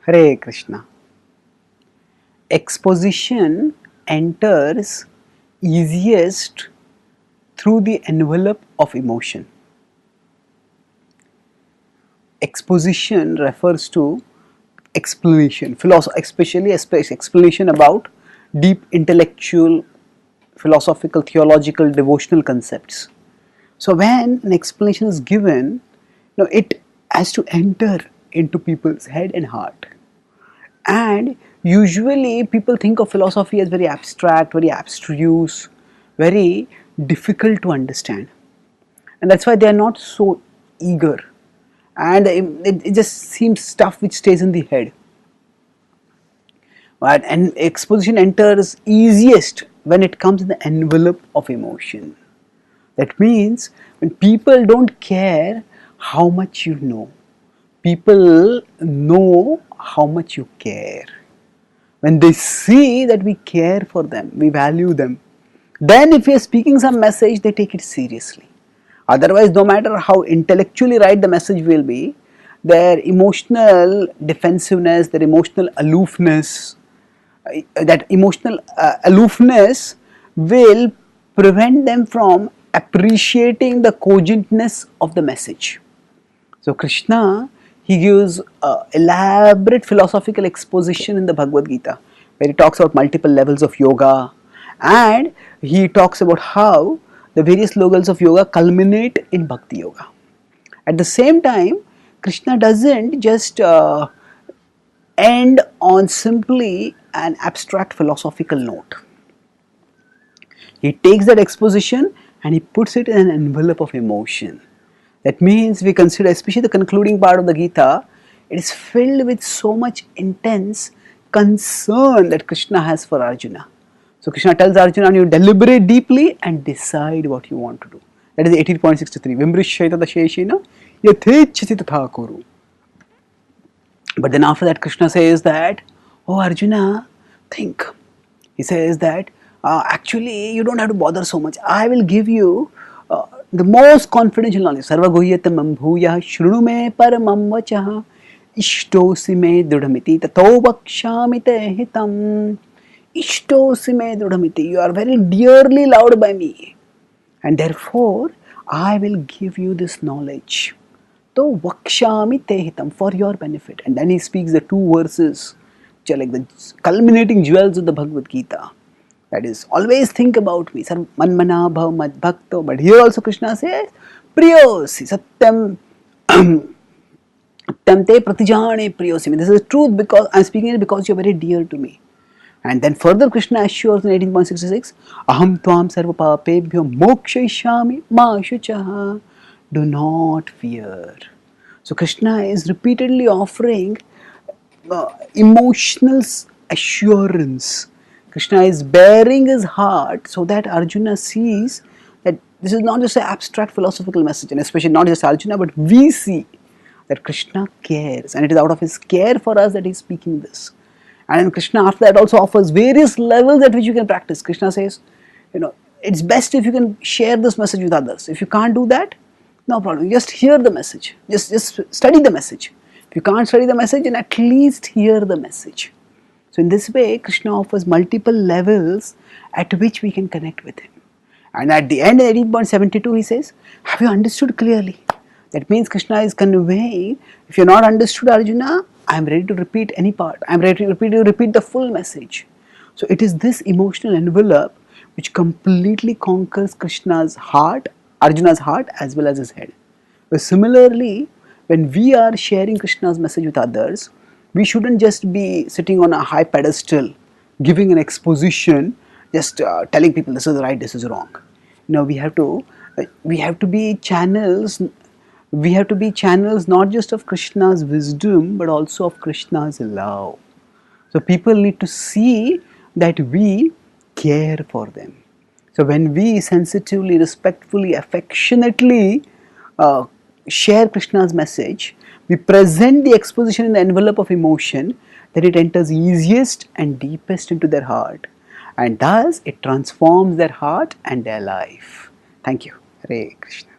Hare Krishna. Exposition enters easiest through the envelope of emotion. Exposition refers to explanation, especially explanation about deep intellectual, philosophical, theological, devotional concepts. So when an explanation is given, it has to enter into people's head and heart. And usually people think of philosophy as very abstract, very abstruse, very difficult to understand. And that's why they are not so eager. And it just seems stuff which stays in the head. Right? And exposition enters easiest when it comes in the envelope of emotion. That means when people don't care how much you know, people know how much you care. When they see that we care for them, we value them, then if we are speaking some message, they take it seriously. Otherwise, no matter how intellectually right the message will be, their emotional defensiveness, their emotional aloofness, that emotional aloofness will prevent them from appreciating the cogentness of the message. So Krishna, he gives elaborate philosophical exposition in the Bhagavad Gita, where he talks about multiple levels of yoga, and he talks about how the various levels of yoga culminate in Bhakti Yoga. At the same time, Krishna doesn't just end on simply an abstract philosophical note. He takes that exposition and he puts it in an envelope of emotion. That means we consider, especially the concluding part of the Gita, it is filled with so much intense concern that Krishna has for Arjuna. So Krishna tells Arjuna, you deliberate deeply and decide what you want to do. That is 18.63. Vimrishyata dasheshina yathechati tatha kuru. But then after that Krishna says that, oh Arjuna, think. He says that actually you don't have to bother so much. I will give you the most confidential knowledge. Sarva guhyatam bhuyah shrunu me paramam vachah ishtosi me dudhamiti tato vakshami te hitam. Ishtosi me dudhamiti. You are very dearly loved by me, and therefore I will give you this knowledge. To vakshami te hitam, for your benefit. And then he speaks the two verses which are like the culminating jewels of the Bhagavad Gita. That is, always think about me. Sar manmana bhav mad bhakto. But here also Krishna says, priyosi satyam satyam te pratijane priyosi. This is the truth because I am speaking it because you are very dear to me. And then further Krishna assures in 18.66, aham tvam sarva papebhyo mokshayishami ma shuchaha. Do not fear. So Krishna is repeatedly offering emotional assurance. Krishna is baring his heart so that Arjuna sees that this is not just an abstract philosophical message, and especially not just Arjuna, but we see that Krishna cares, and it is out of his care for us that he is speaking this. And then Krishna after that also offers various levels at which you can practice. Krishna says, it's best if you can share this message with others. If you can't do that, no problem. Just hear the message. Just study the message. If you can't study the message, then at least hear the message. So in this way, Krishna offers multiple levels at which we can connect with him. And at the end, 18.72, he says, have you understood clearly? That means Krishna is conveying, if you're not understood Arjuna, I am ready to repeat any part. I am ready to repeat the full message. So it is this emotional envelope which completely conquers Krishna's heart, Arjuna's heart as well as his head. But similarly, when we are sharing Krishna's message with others, we shouldn't just be sitting on a high pedestal, giving an exposition, just telling people this is right, this is wrong. We have to be channels. We have to be channels not just of Krishna's wisdom, but also of Krishna's love. So people need to see that we care for them. So when we sensitively, respectfully, affectionately share Krishna's message, we present the exposition in the envelope of emotion, then it enters easiest and deepest into their heart. And thus it transforms their heart and their life. Thank you. Hare Krishna.